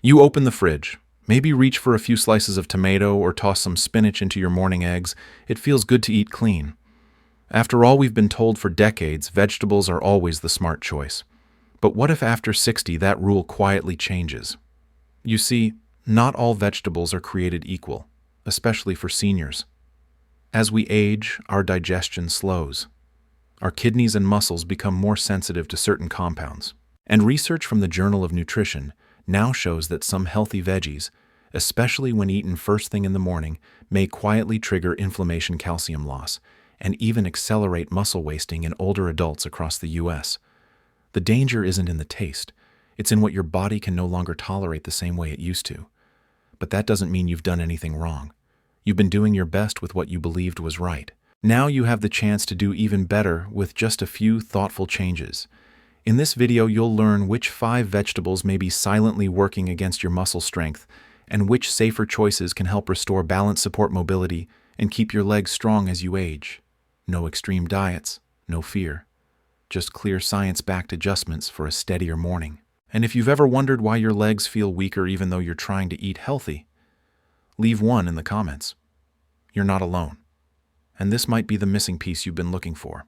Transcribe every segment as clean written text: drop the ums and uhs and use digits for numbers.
You open the fridge, maybe reach for a few slices of tomato or toss some spinach into your morning eggs. It feels good to eat clean. After all, we've been told for decades, vegetables are always the smart choice. But what if after 60 that rule quietly changes? You see, not all vegetables are created equal, especially for seniors. As we age, our digestion slows. Our kidneys and muscles become more sensitive to certain compounds. And research from the Journal of Nutrition now shows that some healthy veggies, especially when eaten first thing in the morning, may quietly trigger inflammation, calcium loss, and even accelerate muscle wasting in older adults across the U.S. The danger isn't in the taste. It's in what your body can no longer tolerate the same way it used to. But that doesn't mean you've done anything wrong. You've been doing your best with what you believed was right. Now you have the chance to do even better with just a few thoughtful changes. In this video, you'll learn which 5 vegetables may be silently working against your muscle strength and which safer choices can help restore balance, support mobility, and keep your legs strong as you age. No extreme diets, no fear. Just clear science-backed adjustments for a steadier morning. And if you've ever wondered why your legs feel weaker even though you're trying to eat healthy, leave 1 in the comments. You're not alone. And this might be the missing piece you've been looking for.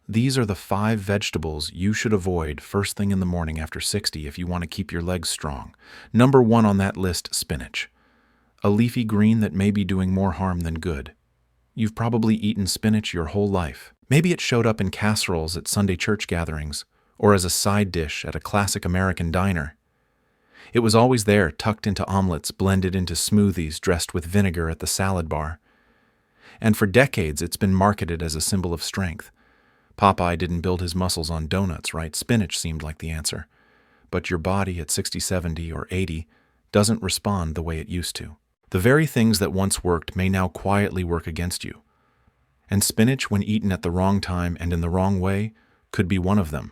These are the 5 vegetables you should avoid first thing in the morning after 60 if you want to keep your legs strong. Number 1 on that list, spinach. A leafy green that may be doing more harm than good. You've probably eaten spinach your whole life. Maybe it showed up in casseroles at Sunday church gatherings, or as a side dish at a classic American diner. It was always there, tucked into omelets, blended into smoothies, dressed with vinegar at the salad bar. And for decades, it's been marketed as a symbol of strength. Popeye didn't build his muscles on donuts, right? Spinach seemed like the answer. But your body at 60, 70, or 80 doesn't respond the way it used to. The very things that once worked may now quietly work against you. And spinach, when eaten at the wrong time and in the wrong way, could be one of them.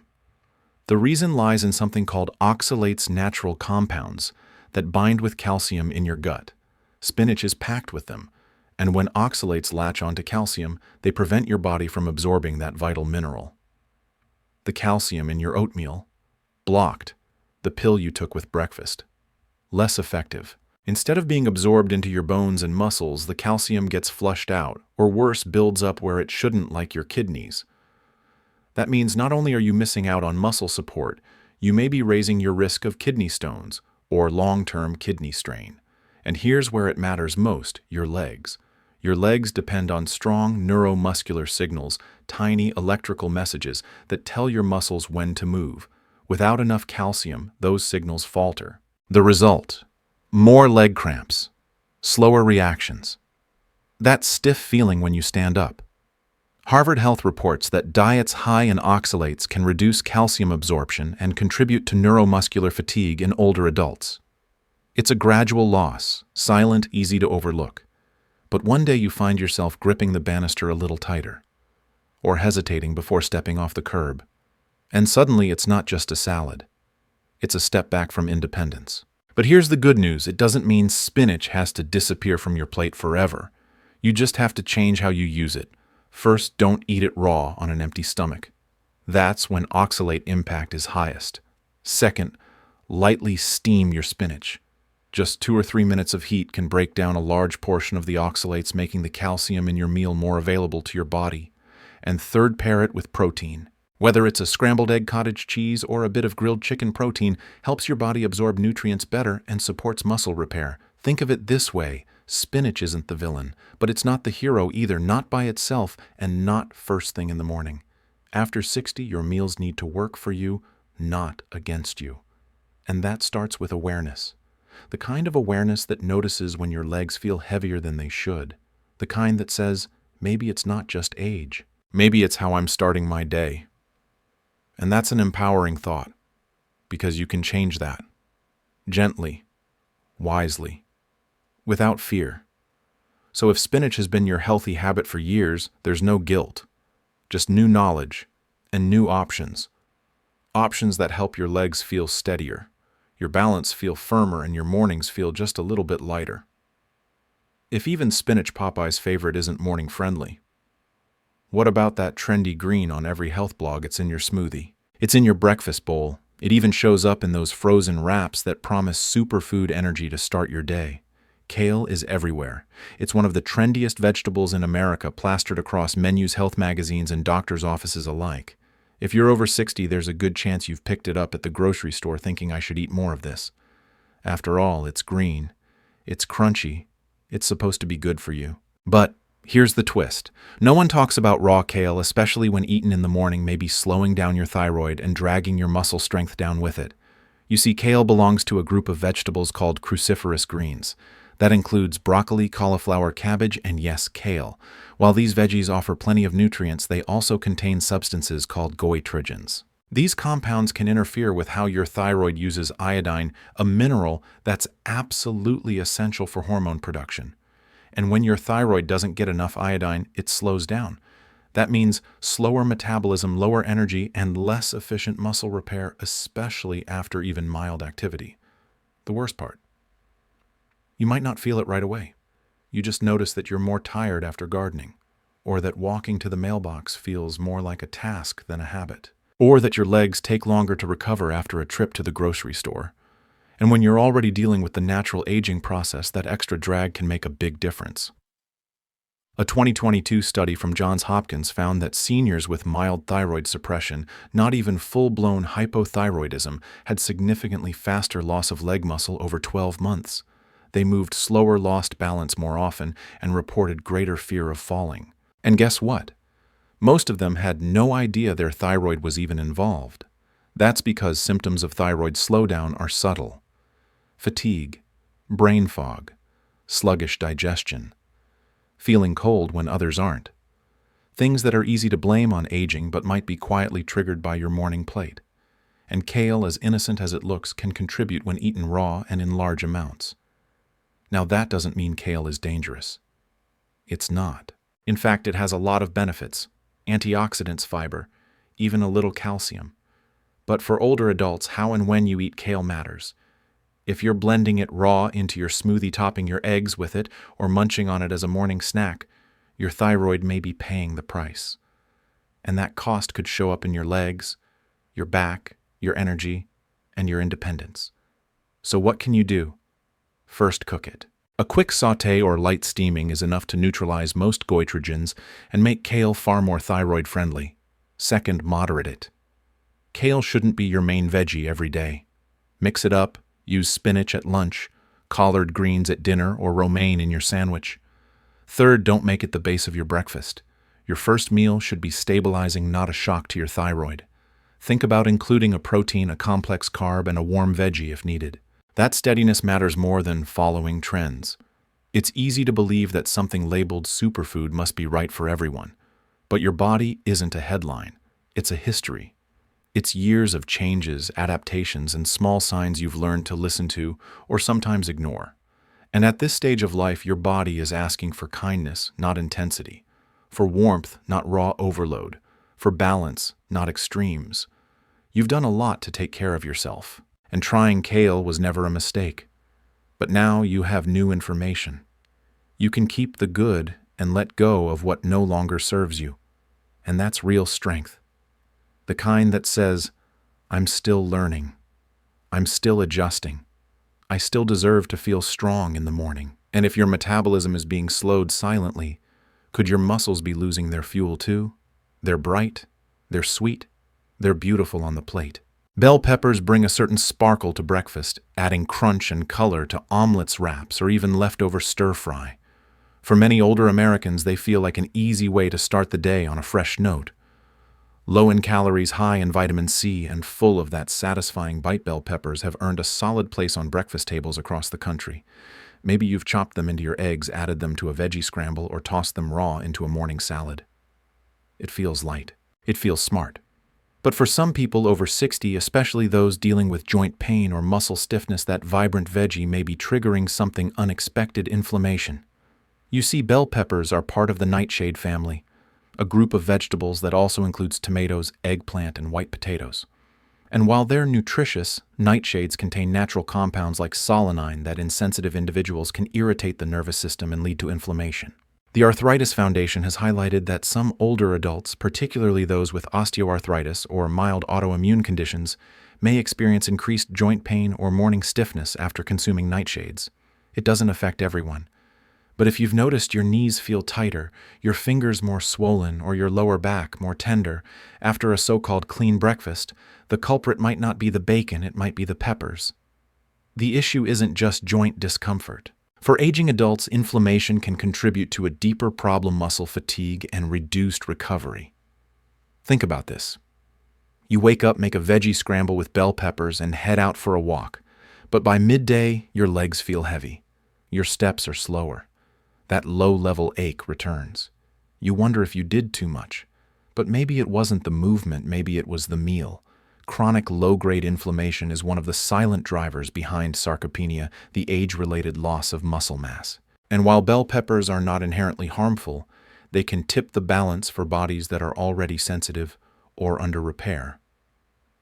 The reason lies in something called oxalate's natural compounds that bind with calcium in your gut. Spinach is packed with them, and when oxalates latch onto calcium, they prevent your body from absorbing that vital mineral. The calcium in your oatmeal, blocked. The pill you took with breakfast, less effective. Instead of being absorbed into your bones and muscles, the calcium gets flushed out, or worse, builds up where it shouldn't, like your kidneys. That means not only are you missing out on muscle support, you may be raising your risk of kidney stones or long-term kidney strain. And here's where it matters most, your legs. Your legs depend on strong neuromuscular signals, tiny electrical messages that tell your muscles when to move. Without enough calcium, those signals falter. The result: more leg cramps, slower reactions, that stiff feeling when you stand up. Harvard Health reports that diets high in oxalates can reduce calcium absorption and contribute to neuromuscular fatigue in older adults. It's a gradual loss, silent, easy to overlook. But one day you find yourself gripping the banister a little tighter, or hesitating before stepping off the curb. And suddenly it's not just a salad. It's a step back from independence. But here's the good news. It doesn't mean spinach has to disappear from your plate forever. You just have to change how you use it. First, don't eat it raw on an empty stomach. That's when oxalate impact is highest. Second, lightly steam your spinach. Just 2 or 3 minutes of heat can break down a large portion of the oxalates, making the calcium in your meal more available to your body. And third, pair it with protein. Whether it's a scrambled egg, cottage cheese, or a bit of grilled chicken, protein helps your body absorb nutrients better and supports muscle repair. Think of it this way. Spinach isn't the villain, but it's not the hero either, not by itself and not first thing in the morning. After 60, your meals need to work for you, not against you. And that starts with awareness. The kind of awareness that notices when your legs feel heavier than they should. The kind that says, maybe it's not just age. Maybe it's how I'm starting my day. And that's an empowering thought, because you can change that. Gently, wisely, without fear. So if spinach has been your healthy habit for years, there's no guilt. Just new knowledge and new options. Options that help your legs feel steadier, your balance feel firmer, and your mornings feel just a little bit lighter. If even spinach, Popeye's favorite, isn't morning friendly, what about that trendy green on every health blog? It's in your smoothie. It's in your breakfast bowl. It even shows up in those frozen wraps that promise superfood energy to start your day. Kale is everywhere. It's one of the trendiest vegetables in America, plastered across menus, health magazines, and doctors' offices alike. If you're over 60, there's a good chance you've picked it up at the grocery store thinking I should eat more of this. After all, it's green. It's crunchy. It's supposed to be good for you. But here's the twist. No one talks about raw kale, especially when eaten in the morning, maybe slowing down your thyroid and dragging your muscle strength down with it. You see, kale belongs to a group of vegetables called cruciferous greens. That includes broccoli, cauliflower, cabbage, and yes, kale. While these veggies offer plenty of nutrients, they also contain substances called goitrogens. These compounds can interfere with how your thyroid uses iodine, a mineral that's absolutely essential for hormone production. And when your thyroid doesn't get enough iodine, it slows down. That means slower metabolism, lower energy, and less efficient muscle repair, especially after even mild activity. The worst part: you might not feel it right away. You just notice that you're more tired after gardening, or that walking to the mailbox feels more like a task than a habit, or that your legs take longer to recover after a trip to the grocery store. And when you're already dealing with the natural aging process, that extra drag can make a big difference. A 2022 study from Johns Hopkins found that seniors with mild thyroid suppression, not even full-blown hypothyroidism, had significantly faster loss of leg muscle over 12 months. They moved slower, lost balance more often, and reported greater fear of falling. And guess what? Most of them had no idea their thyroid was even involved. That's because symptoms of thyroid slowdown are subtle: fatigue, brain fog, sluggish digestion, feeling cold when others aren't. Things that are easy to blame on aging but might be quietly triggered by your morning plate. And kale, as innocent as it looks, can contribute when eaten raw and in large amounts. Now, that doesn't mean kale is dangerous. It's not. In fact, it has a lot of benefits: antioxidants, fiber, even a little calcium. But for older adults, how and when you eat kale matters. If you're blending it raw into your smoothie, topping your eggs with it, or munching on it as a morning snack, your thyroid may be paying the price. And that cost could show up in your legs, your back, your energy, and your independence. So what can you do? First, cook it. A quick sauté or light steaming is enough to neutralize most goitrogens and make kale far more thyroid-friendly. Second, moderate it. Kale shouldn't be your main veggie every day. Mix it up, use spinach at lunch, collard greens at dinner, or romaine in your sandwich. Third, don't make it the base of your breakfast. Your first meal should be stabilizing, not a shock to your thyroid. Think about including a protein, a complex carb, and a warm veggie if needed. That steadiness matters more than following trends. It's easy to believe that something labeled superfood must be right for everyone. But your body isn't a headline. It's a history. It's years of changes, adaptations, and small signs you've learned to listen to or sometimes ignore. And at this stage of life, your body is asking for kindness, not intensity, for warmth, not raw overload, for balance, not extremes. You've done a lot to take care of yourself. And trying kale was never a mistake. But now you have new information. You can keep the good and let go of what no longer serves you. And that's real strength. The kind that says, I'm still learning. I'm still adjusting. I still deserve to feel strong in the morning. And if your metabolism is being slowed silently, could your muscles be losing their fuel too? They're bright, they're sweet, they're beautiful on the plate. Bell peppers bring a certain sparkle to breakfast, adding crunch and color to omelets, wraps, or even leftover stir-fry. For many older Americans, they feel like an easy way to start the day on a fresh note. Low in calories, high in vitamin C, and full of that satisfying bite, bell peppers have earned a solid place on breakfast tables across the country. Maybe you've chopped them into your eggs, added them to a veggie scramble, or tossed them raw into a morning salad. It feels light. It feels smart. But for some people over 60, especially those dealing with joint pain or muscle stiffness, that vibrant veggie may be triggering something unexpected: inflammation. You see, bell peppers are part of the Nightshade family, a group of vegetables that also includes tomatoes, eggplant, and white potatoes. And while they're nutritious, nightshades contain natural compounds like solanine that in sensitive individuals can irritate the nervous system and lead to inflammation. The Arthritis Foundation has highlighted that some older adults, particularly those with osteoarthritis or mild autoimmune conditions, may experience increased joint pain or morning stiffness after consuming nightshades. It doesn't affect everyone. But if you've noticed your knees feel tighter, your fingers more swollen, or your lower back more tender after a so-called clean breakfast, the culprit might not be the bacon, it might be the peppers. The issue isn't just joint discomfort. For aging adults, inflammation can contribute to a deeper problem: muscle fatigue and reduced recovery. Think about this. You wake up, make a veggie scramble with bell peppers, and head out for a walk. But by midday, your legs feel heavy. Your steps are slower. That low-level ache returns. You wonder if you did too much. But maybe it wasn't the movement, maybe it was the meal. Chronic low-grade inflammation is one of the silent drivers behind sarcopenia, the age-related loss of muscle mass. And while bell peppers are not inherently harmful, they can tip the balance for bodies that are already sensitive or under repair.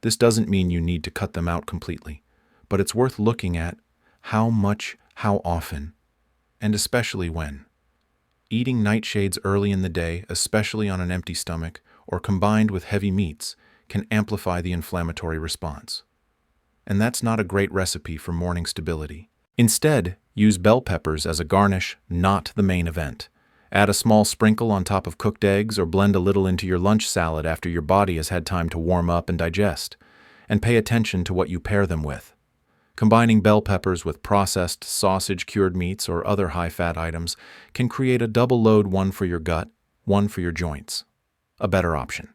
This doesn't mean you need to cut them out completely, but it's worth looking at how much, how often, and especially when. Eating nightshades early in the day, especially on an empty stomach, or combined with heavy meats, can amplify the inflammatory response. And that's not a great recipe for morning stability. Instead, use bell peppers as a garnish, not the main event. Add a small sprinkle on top of cooked eggs or blend a little into your lunch salad after your body has had time to warm up and digest. And pay attention to what you pair them with. Combining bell peppers with processed sausage, cured meats, or other high-fat items can create a double load: one for your gut, one for your joints. A better option.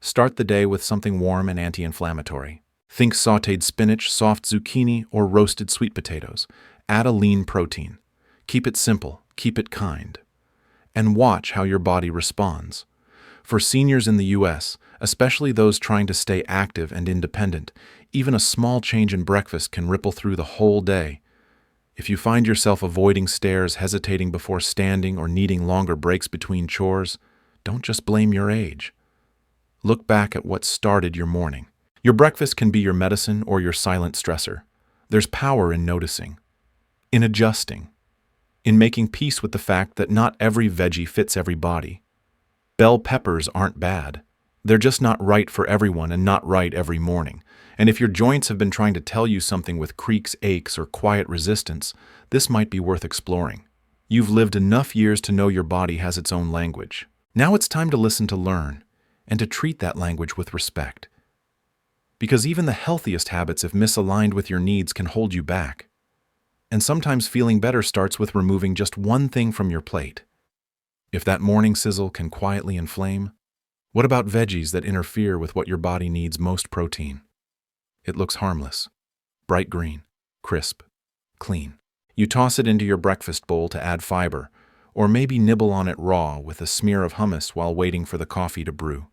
Start the day with something warm and anti-inflammatory. Think sautéed spinach, soft zucchini, or roasted sweet potatoes. Add a lean protein. Keep it simple, keep it kind. And watch how your body responds. For seniors in the U.S., especially those trying to stay active and independent, even a small change in breakfast can ripple through the whole day. If you find yourself avoiding stairs, hesitating before standing, or needing longer breaks between chores, don't just blame your age. Look back at what started your morning. Your breakfast can be your medicine or your silent stressor. There's power in noticing, in adjusting, in making peace with the fact that not every veggie fits every body. Bell peppers aren't bad. They're just not right for everyone and not right every morning. And if your joints have been trying to tell you something with creaks, aches, or quiet resistance, this might be worth exploring. You've lived enough years to know your body has its own language. Now it's time to listen, to learn, and to treat that language with respect. Because even the healthiest habits, if misaligned with your needs, can hold you back. And sometimes feeling better starts with removing just one thing from your plate. If that morning sizzle can quietly inflame, what about veggies that interfere with what your body needs: most protein? It looks harmless, bright green, crisp, clean. You toss it into your breakfast bowl to add fiber, or maybe nibble on it raw with a smear of hummus while waiting for the coffee to brew.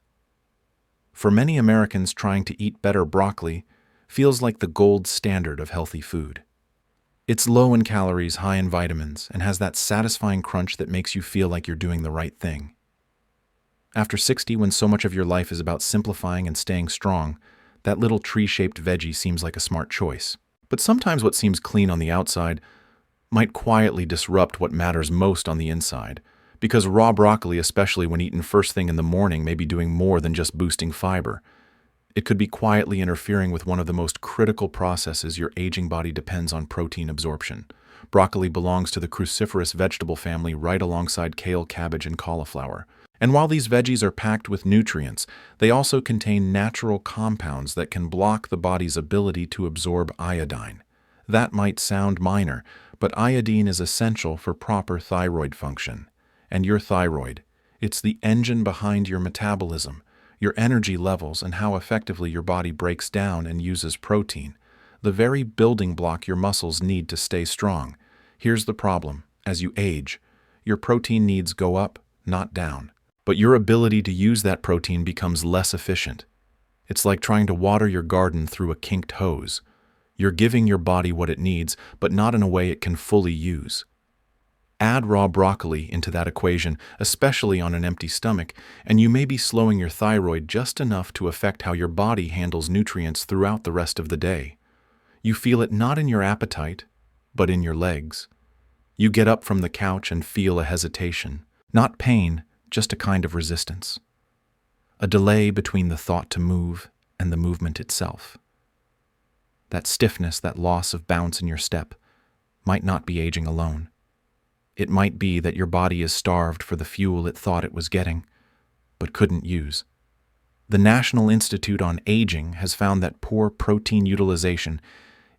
For many Americans, trying to eat better, broccoli feels like the gold standard of healthy food. It's low in calories, high in vitamins, and has that satisfying crunch that makes you feel like you're doing the right thing. After 60, when so much of your life is about simplifying and staying strong, that little tree-shaped veggie seems like a smart choice. But sometimes what seems clean on the outside might quietly disrupt what matters most on the inside, because raw broccoli, especially when eaten first thing in the morning, may be doing more than just boosting fiber. It could be quietly interfering with one of the most critical processes your aging body depends on: protein absorption. Broccoli belongs to the cruciferous vegetable family right alongside kale, cabbage, and cauliflower. And while these veggies are packed with nutrients, they also contain natural compounds that can block the body's ability to absorb iodine. That might sound minor, but iodine is essential for proper thyroid function. And your thyroid, it's the engine behind your metabolism, your energy levels, and how effectively your body breaks down and uses protein, the very building block your muscles need to stay strong. Here's the problem: as you age, your protein needs go up, not down. But your ability to use that protein becomes less efficient. It's like trying to water your garden through a kinked hose. You're giving your body what it needs, but not in a way it can fully use. Add raw broccoli into that equation, especially on an empty stomach, and you may be slowing your thyroid just enough to affect how your body handles nutrients throughout the rest of the day. You feel it not in your appetite, but in your legs. You get up from the couch and feel a hesitation, not pain, just a kind of resistance. A delay between the thought to move and the movement itself. That stiffness, that loss of bounce in your step, might not be aging alone. It might be that your body is starved for the fuel it thought it was getting, but couldn't use. The National Institute on Aging has found that poor protein utilization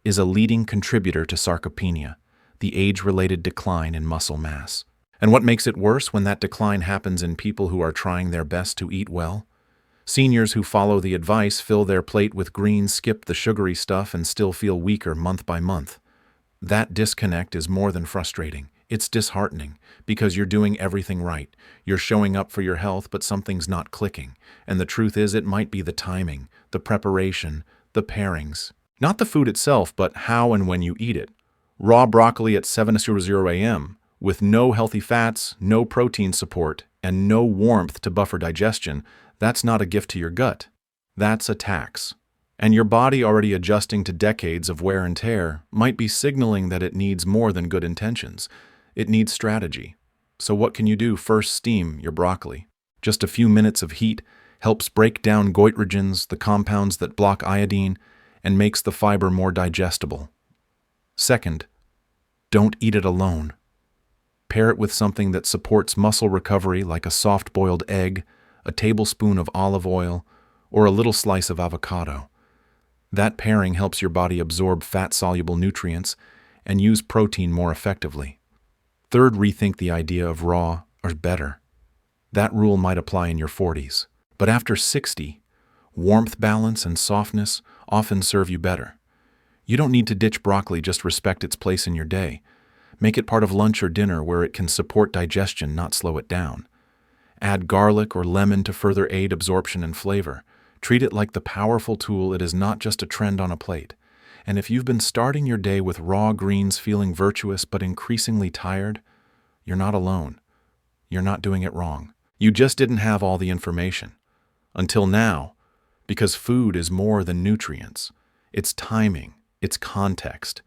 is a leading contributor to sarcopenia, the age-related decline in muscle mass. And what makes it worse when that decline happens in people who are trying their best to eat well? Seniors who follow the advice fill their plate with greens, skip the sugary stuff, and still feel weaker month by month. That disconnect is more than frustrating. It's disheartening, because you're doing everything right. You're showing up for your health, but something's not clicking. And the truth is, it might be the timing, the preparation, the pairings. Not the food itself, but how and when you eat it. Raw broccoli at 7:00 a.m., with no healthy fats, no protein support, and no warmth to buffer digestion, that's not a gift to your gut. That's a tax. And your body, already adjusting to decades of wear and tear, might be signaling that it needs more than good intentions. It needs strategy. So what can you do? First, steam your broccoli. Just a few minutes of heat helps break down goitrogens, the compounds that block iodine, and makes the fiber more digestible. Second, don't eat it alone. Pair it with something that supports muscle recovery, like a soft-boiled egg, a tablespoon of olive oil, or a little slice of avocado. That pairing helps your body absorb fat-soluble nutrients and use protein more effectively. Third, rethink the idea of raw or better. That rule might apply in your 40s, but after 60, warmth balance and softness often serve you better. You don't need to ditch broccoli, just respect its place in your day. Make it part of lunch or dinner where it can support digestion, not slow it down. Add garlic or lemon to further aid absorption and flavor. Treat it like the powerful tool it is, not just a trend on a plate. And if you've been starting your day with raw greens feeling virtuous but increasingly tired, you're not alone. You're not doing it wrong. You just didn't have all the information. Until now, because food is more than nutrients. It's timing, it's context.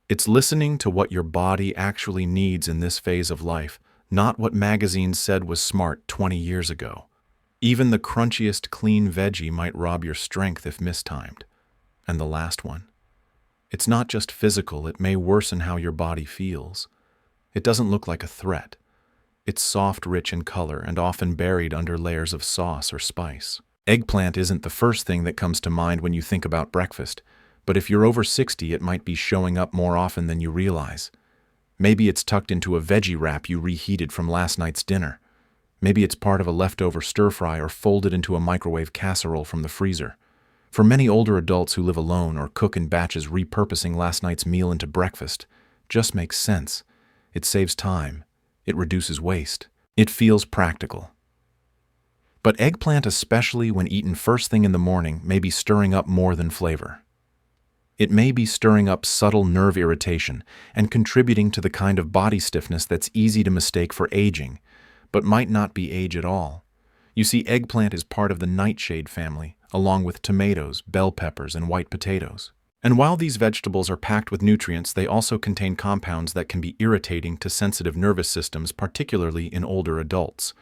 It's listening to what your body actually needs in this phase of life, not what magazines said was smart 20 years ago. Even the crunchiest clean veggie might rob your strength if mistimed. And the last one. It's not just physical, it may worsen how your body feels. It doesn't look like a threat. It's soft, rich in color, and often buried under layers of sauce or spice. Eggplant isn't the first thing that comes to mind when you think about breakfast, but if you're over 60, it might be showing up more often than you realize. Maybe it's tucked into a veggie wrap you reheated from last night's dinner. Maybe it's part of a leftover stir-fry or folded into a microwave casserole from the freezer. For many older adults who live alone or cook in batches, repurposing last night's meal into breakfast just makes sense. It saves time. It reduces waste. It feels practical. But eggplant, especially when eaten first thing in the morning, may be stirring up more than flavor. It may be stirring up subtle nerve irritation and contributing to the kind of body stiffness that's easy to mistake for aging, but might not be age at all. You see, eggplant is part of the Nightshade family, along with tomatoes, bell peppers, and white potatoes. And while these vegetables are packed with nutrients, they also contain compounds that can be irritating to sensitive nervous systems, particularly in older adults.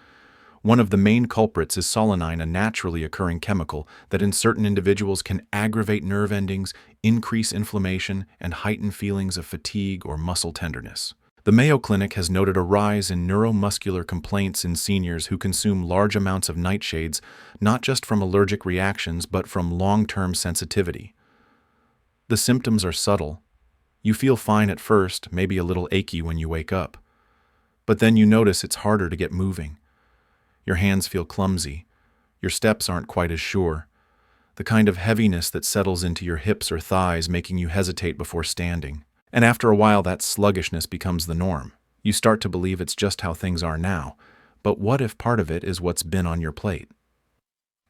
One of the main culprits is solanine, a naturally occurring chemical that in certain individuals can aggravate nerve endings, increase inflammation, and heighten feelings of fatigue or muscle tenderness. The Mayo Clinic has noted a rise in neuromuscular complaints in seniors who consume large amounts of nightshades, not just from allergic reactions, but from long-term sensitivity. The symptoms are subtle. You feel fine at first, maybe a little achy when you wake up. But then you notice it's harder to get moving. Your hands feel clumsy. Your steps aren't quite as sure. The kind of heaviness that settles into your hips or thighs, making you hesitate before standing. And after a while, that sluggishness becomes the norm. You start to believe it's just how things are now. But what if part of it is what's been on your plate?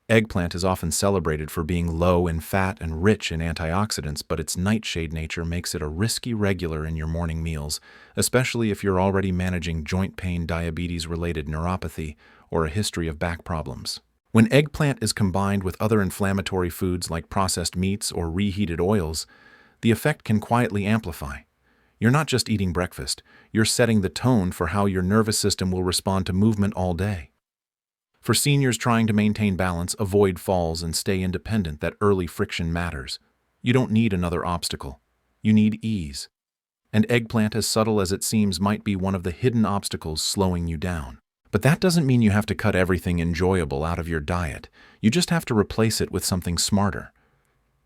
Eggplant is often celebrated for being low in fat and rich in antioxidants, but its nightshade nature makes it a risky regular in your morning meals, especially if you're already managing joint pain, diabetes-related neuropathy, or a history of back problems. When eggplant is combined with other inflammatory foods like processed meats or reheated oils, the effect can quietly amplify. You're not just eating breakfast, you're setting the tone for how your nervous system will respond to movement all day. For seniors trying to maintain balance, avoid falls and stay independent, that early friction matters. You don't need another obstacle. You need ease. And eggplant, as subtle as it seems, might be one of the hidden obstacles slowing you down. But that doesn't mean you have to cut everything enjoyable out of your diet. You just have to replace it with something smarter.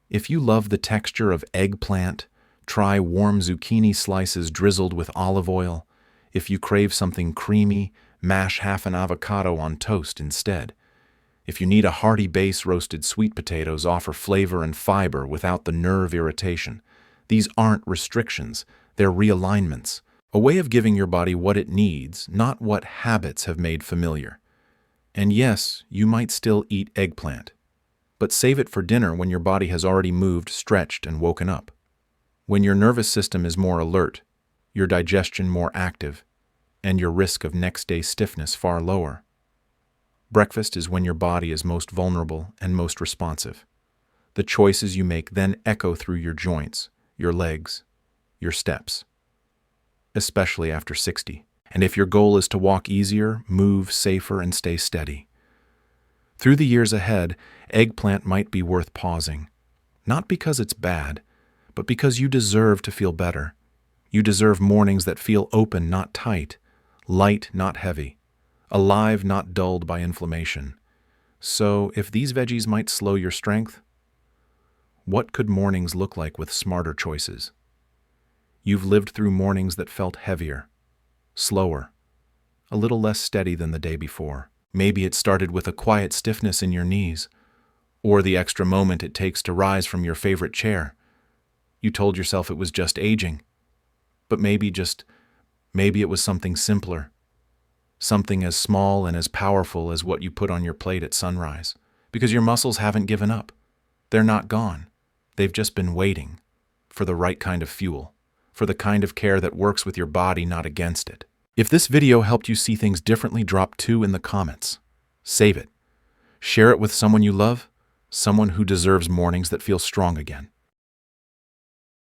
If you love the texture of eggplant, try warm zucchini slices drizzled with olive oil. If you crave something creamy, mash half an avocado on toast instead. If you need a hearty base, roasted sweet potatoes offer flavor and fiber without the nerve irritation. These aren't restrictions, they're realignments. A way of giving your body what it needs, not what habits have made familiar. And yes, you might still eat eggplant, but save it for dinner when your body has already moved, stretched, and woken up. When your nervous system is more alert, your digestion more active, and your risk of next-day stiffness far lower. Breakfast is when your body is most vulnerable and most responsive. The choices you make then echo through your joints, your legs, your steps. Especially after 60. And if your goal is to walk easier, move safer, and stay steady. Through the years ahead, eggplant might be worth pausing. Not because it's bad, but because you deserve to feel better. You deserve mornings that feel open, not tight, light, not heavy, alive, not dulled by inflammation. So, if these veggies might slow your strength, what could mornings look like with smarter choices? You've lived through mornings that felt heavier, slower, a little less steady than the day before. Maybe it started with a quiet stiffness in your knees, or the extra moment it takes to rise from your favorite chair. You told yourself it was just aging, but maybe it was something simpler, something as small and as powerful as what you put on your plate at sunrise, because your muscles haven't given up. They're not gone. They've just been waiting for the right kind of fuel, for the kind of care that works with your body, not against it. If this video helped you see things differently, drop 2 in the comments. Save it. Share it with someone you love, someone who deserves mornings that feel strong again.